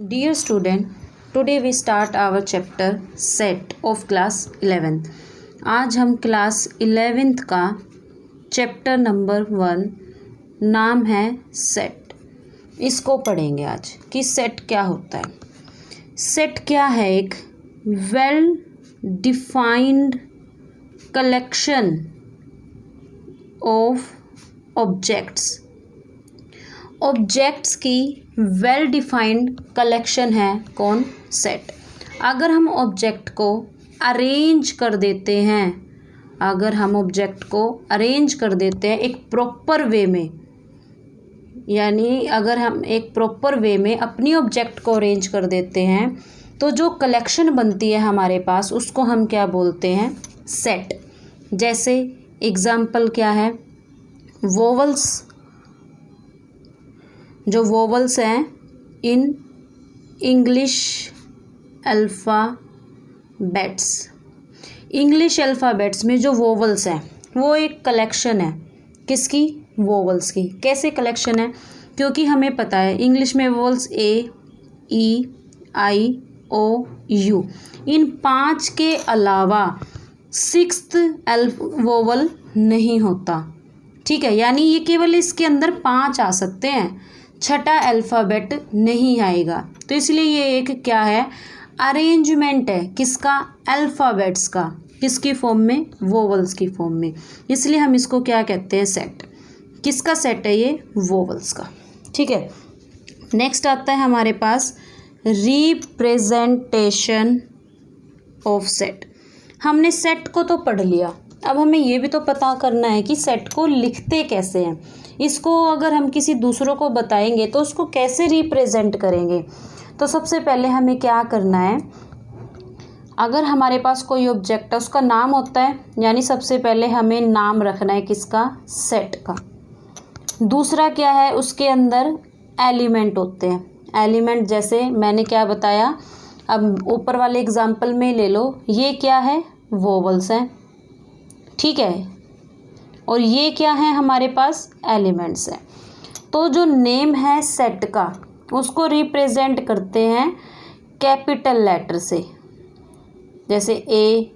Dear student, today we start our chapter set of class 11th. आज हम class 11th का chapter number 1 नाम है सेट, इसको पढ़ेंगे आज कि सेट क्या होता है। सेट क्या है? एक well defined collection of objects. Objects की वेल डिफाइंड कलेक्शन है कौन? सेट। अगर हम ऑब्जेक्ट को अरेंज कर देते हैं, एक प्रॉपर वे में, यानी अगर हम एक प्रॉपर वे में अपनी ऑब्जेक्ट को अरेंज कर देते हैं तो जो कलेक्शन बनती है हमारे पास उसको हम क्या बोलते हैं? सेट। जैसे एग्जाम्पल क्या है? वोवल्स। जो वोवल्स हैं in English alphabets, English alphabets में जो वोवल्स हैं वो एक कलेक्शन है। किसकी? वोवल्स की। कैसे कलेक्शन है? क्योंकि हमें पता है इंग्लिश में vowels A, E, I, O, you, इन 5 के अलावा 6th वोवल नहीं होता। ठीक है, यानी ये केवल इसके अंदर 5 आ सकते हैं, छठा अल्फ़ाबेट नहीं आएगा। तो इसलिए ये एक क्या है? अरेंजमेंट है। किसका? अल्फ़ाबेट्स का। किसकी फॉर्म में? वोवल्स की फॉर्म में। इसलिए हम इसको क्या कहते हैं? सेट। किसका सेट है ये? वोवल्स का। ठीक है, नेक्स्ट आता है हमारे पास रिप्रेजेंटेशन ऑफ सेट। हमने सेट को तो पढ़ लिया, अब हमें ये भी तो पता करना है कि सेट को लिखते कैसे हैं। इसको अगर हम किसी दूसरों को बताएंगे तो उसको कैसे रिप्रेजेंट करेंगे? तो सबसे पहले हमें क्या करना है, अगर हमारे पास कोई ऑब्जेक्ट है उसका नाम होता है, यानी सबसे पहले हमें नाम रखना है किसका? सेट का। दूसरा क्या है? उसके अंदर एलिमेंट होते हैं। एलिमेंट जैसे मैंने क्या बताया, अब ऊपर वाले एग्जाम्पल में ले लो, ये क्या है? वोवल्स हैं। ठीक है, और ये क्या है? हमारे पास एलिमेंट्स हैं। तो जो नेम है सेट का उसको रिप्रेजेंट करते हैं कैपिटल लेटर से, जैसे ए,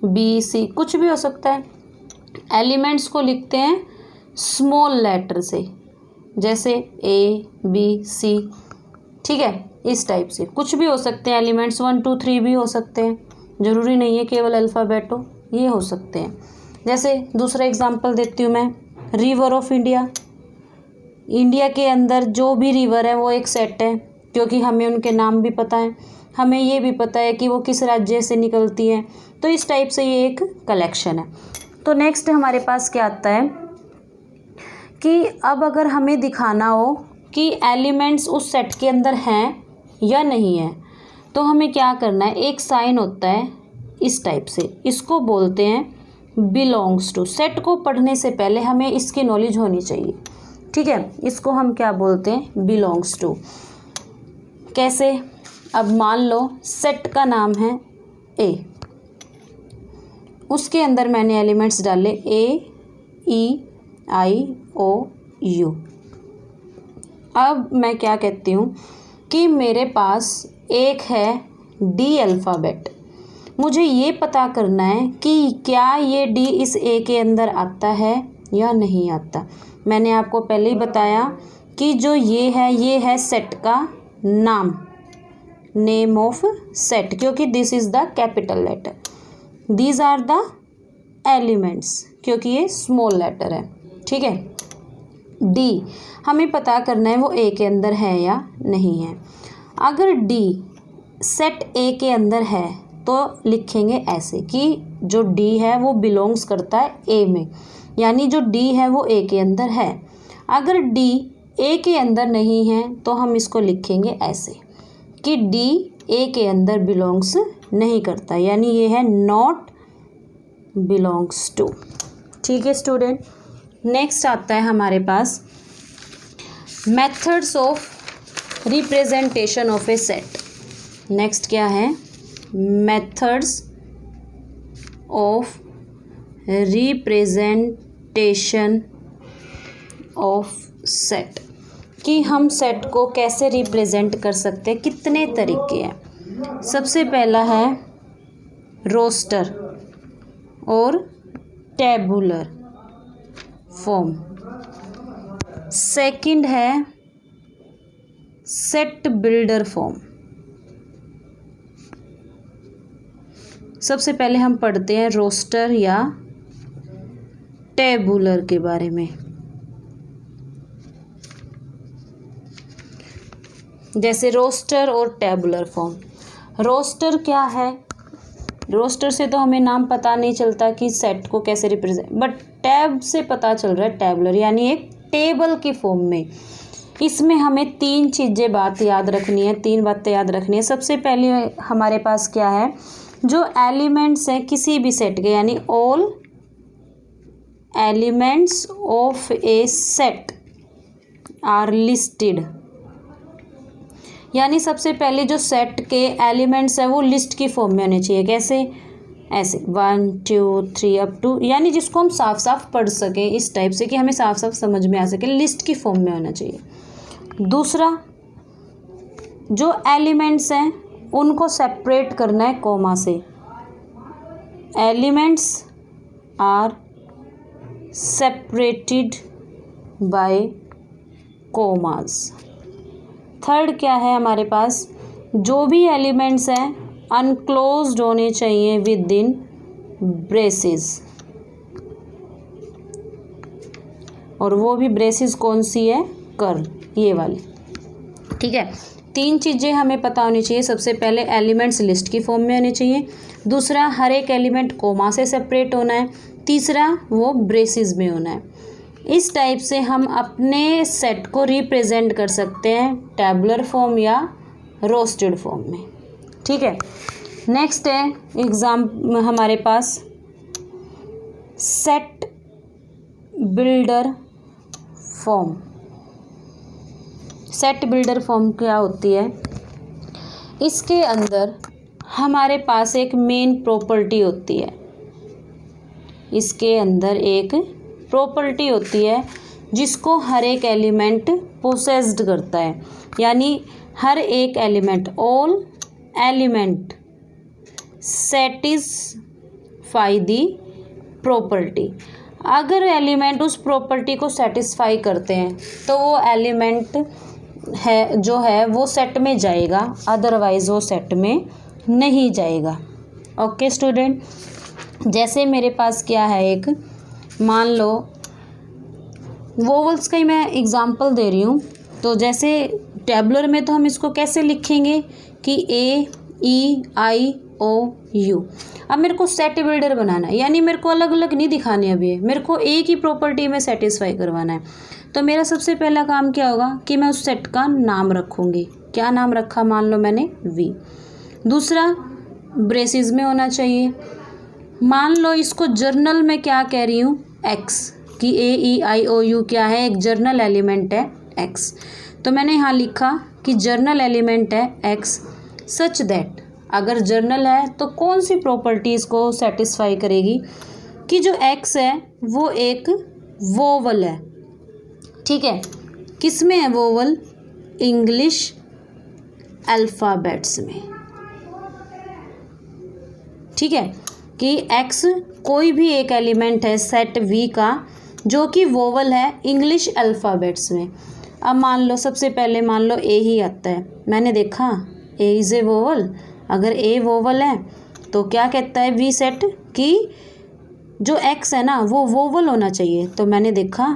बी, सी, कुछ भी हो सकता है। एलिमेंट्स को लिखते हैं स्मॉल लेटर से, जैसे ए, बी, सी। ठीक है, इस टाइप से कुछ भी हो सकते हैं एलिमेंट्स, 1 2 3 भी हो सकते हैं, ज़रूरी नहीं है केवल अल्फ़ाबेट हो, ये हो सकते हैं। जैसे दूसरा एग्जांपल देती हूँ मैं, रिवर ऑफ इंडिया। इंडिया के अंदर जो भी रिवर है वो एक सेट है, क्योंकि हमें उनके नाम भी पता है, हमें ये भी पता है कि वो किस राज्य से निकलती हैं। तो इस टाइप से ये एक कलेक्शन है। तो नेक्स्ट हमारे पास क्या आता है कि अब अगर हमें दिखाना हो कि एलिमेंट्स उस सेट के अंदर हैं या नहीं है, तो हमें क्या करना है? एक साइन होता है इस टाइप से, इसको बोलते हैं बिलोंग्स टू। सेट को पढ़ने से पहले हमें इसकी नॉलेज होनी चाहिए। ठीक है, इसको हम क्या बोलते हैं? Belongs to. कैसे? अब मान लो सेट का नाम है ए, उसके अंदर मैंने एलिमेंट्स डाले ए, ई, आई, ओ, यू। अब मैं क्या कहती हूँ कि मेरे पास एक है डी अल्फ़ाबेट। मुझे ये पता करना है कि क्या ये डी इस ए के अंदर आता है या नहीं आता। मैंने आपको पहले ही बताया कि जो ये है सेट का नाम, नेम ऑफ सेट, क्योंकि this is the capital letter, these are the elements, क्योंकि ये स्मॉल लेटर है। ठीक है, डी हमें पता करना है वो ए के अंदर है या नहीं है। अगर डी सेट ए के अंदर है तो लिखेंगे ऐसे कि जो डी है वो बिलोंग्स करता है ए में, यानी जो डी है वो ए के अंदर है। अगर डी ए के अंदर नहीं है तो हम इसको लिखेंगे ऐसे कि डी ए के अंदर बिलोंग्स नहीं करता, यानी ये है नॉट बिलोंग्स टू। ठीक है स्टूडेंट, नेक्स्ट आता है हमारे पास methods of representation of a set. Next क्या है? Methods of representation of set. कि हम सेट को कैसे रिप्रेजेंट कर सकते हैं, कितने तरीके हैं। सबसे पहला है रोस्टर और टेबुलर फॉर्म। सेकंड है सेट बिल्डर फॉर्म। सबसे पहले हम पढ़ते हैं रोस्टर या टेबुलर के बारे में। जैसे रोस्टर और टेबुलर फॉर्म। रोस्टर क्या है? रोस्टर से तो हमें नाम पता नहीं चलता कि सेट को कैसे रिप्रेजेंट, बट टैब से पता चल रहा है टेबुलर, यानी एक टेबल की फॉर्म में। इसमें हमें तीन बातें याद रखनी है। सबसे पहले हमारे पास क्या है, जो एलिमेंट्स हैं किसी भी सेट के, यानी all elements of a set are listed. यानी सबसे पहले जो सेट के एलिमेंट्स है वो लिस्ट की फॉर्म में होने चाहिए। कैसे? ऐसे 1 2 3 अप टू, यानी जिसको हम साफ साफ पढ़ सकें, इस टाइप से कि हमें साफ साफ समझ में आ सके, लिस्ट की फॉर्म में होना चाहिए। दूसरा, जो एलिमेंट्स हैं उनको सेपरेट करना है कॉमा से। Elements are separated by commas. Third क्या है हमारे पास, जो भी एलिमेंट्स हैं अनक्लोज्ड होने चाहिए विद इन ब्रेसेस, और वो भी ब्रेसेस कौन सी है? कर्ल, ये वाली। ठीक है, तीन चीज़ें हमें पता होनी चाहिए। सबसे पहले एलिमेंट्स लिस्ट की फॉर्म में होने चाहिए। दूसरा, हर एक एलिमेंट कोमा से सेपरेट होना है। तीसरा, वो ब्रेसेस में होना है। इस टाइप से हम अपने सेट को रिप्रेजेंट कर सकते हैं टेबुलर फॉर्म या रोस्टेड फॉर्म में। ठीक है, नेक्स्ट है एग्जाम हमारे पास set builder form. Set builder form क्या होती है? इसके अंदर हमारे पास एक मेन प्रॉपर्टी होती है। इसके अंदर एक प्रॉपर्टी होती है जिसको हर एक एलिमेंट पोसेस्ड करता है, यानी हर एक एलिमेंट, ऑल एलिमेंट सेटिस्फाई दी प्रॉपर्टी। अगर एलिमेंट उस प्रॉपर्टी को सेटिस्फाई करते हैं तो वो एलिमेंट है जो है वो सेट में जाएगा, अदरवाइज वो सेट में नहीं जाएगा। ओके स्टूडेंट, जैसे मेरे पास क्या है, एक मान लो वोवल्स का ही मैं एग्जांपल दे रही हूँ। तो जैसे टेबुलर में तो हम इसको कैसे लिखेंगे कि ए ई आई ओ यू। अब मेरे को सेट बिल्डर बनाना है, यानी मेरे को अलग अलग नहीं दिखाने अभी है, मेरे को एक ही प्रॉपर्टी में सेटिस्फाई करवाना है। तो मेरा सबसे पहला काम क्या होगा कि मैं उस सेट का नाम रखूँगी। क्या नाम रखा? मान लो मैंने वी। दूसरा, ब्रेसेस में होना चाहिए। मान लो इसको जर्नल में क्या कह रही हूँ, एक्स, कि ए ई आई ओ यू क्या है? एक जर्नल एलिमेंट है एक्स। तो मैंने यहाँ लिखा कि जर्नल एलिमेंट है एक्स सच दैट, अगर जर्नल है तो कौन सी प्रॉपर्टीज़ को सेटिस्फाई करेगी कि जो एक्स है वो एक वोवल है। ठीक है, किस में है वोवल? इंग्लिश अल्फ़ाबेट्स में। ठीक है, कि एक्स कोई भी एक एलिमेंट है सेट वी का जो कि वोवल है इंग्लिश अल्फ़ाबेट्स में। अब मान लो सबसे पहले मान लो ए ही आता है, मैंने देखा ए इज़ ए वोवल। अगर ए वोवल है तो क्या कहता है वी सेट कि जो एक्स है ना वो वोवल होना चाहिए। तो मैंने देखा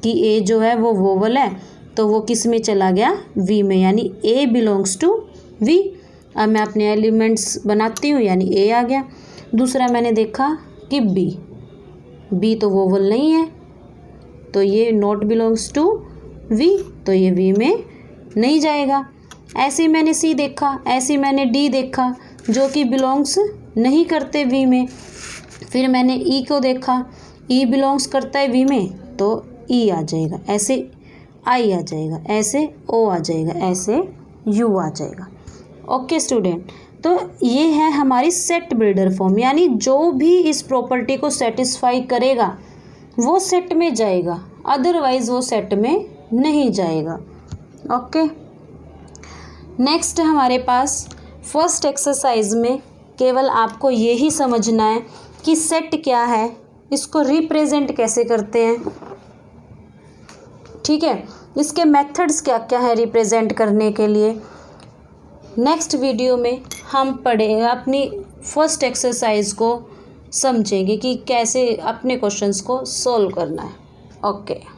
कि ए जो है वो वोवल है, तो वो किस में चला गया? वी में, यानी ए बिलोंग्स टू वी। अब मैं अपने एलिमेंट्स बनाती हूँ, यानी ए आ गया। दूसरा मैंने देखा कि बी तो वोवल नहीं है, तो ये नॉट बिलोंग्स टू वी, तो ये वी में नहीं जाएगा। ऐसे ही मैंने सी देखा, ऐसे ही मैंने डी देखा जो कि बिलोंग्स नहीं करते वी में। फिर मैंने ई को देखा, ई बिलोंग्स करता है वी में, तो ई आ जाएगा, ऐसे आई आ जाएगा, ऐसे ओ आ जाएगा, ऐसे यू आ जाएगा। ओके स्टूडेंट, तो ये है हमारी सेट बिल्डर फॉर्म, यानी जो भी इस प्रॉपर्टी को सेटिस्फाई करेगा वो सेट में जाएगा, अदरवाइज वो सेट में नहीं जाएगा। ओके। नेक्स्ट हमारे पास फर्स्ट एक्सरसाइज में केवल आपको यही समझना है कि सेट क्या है, इसको रिप्रेजेंट कैसे करते हैं, ठीक है, इसके मेथड्स क्या क्या है रिप्रेजेंट करने के लिए। नेक्स्ट वीडियो में हम अपनी फर्स्ट एक्सरसाइज को समझेंगे कि कैसे अपने क्वेश्चंस को सॉल्व करना है। ओके।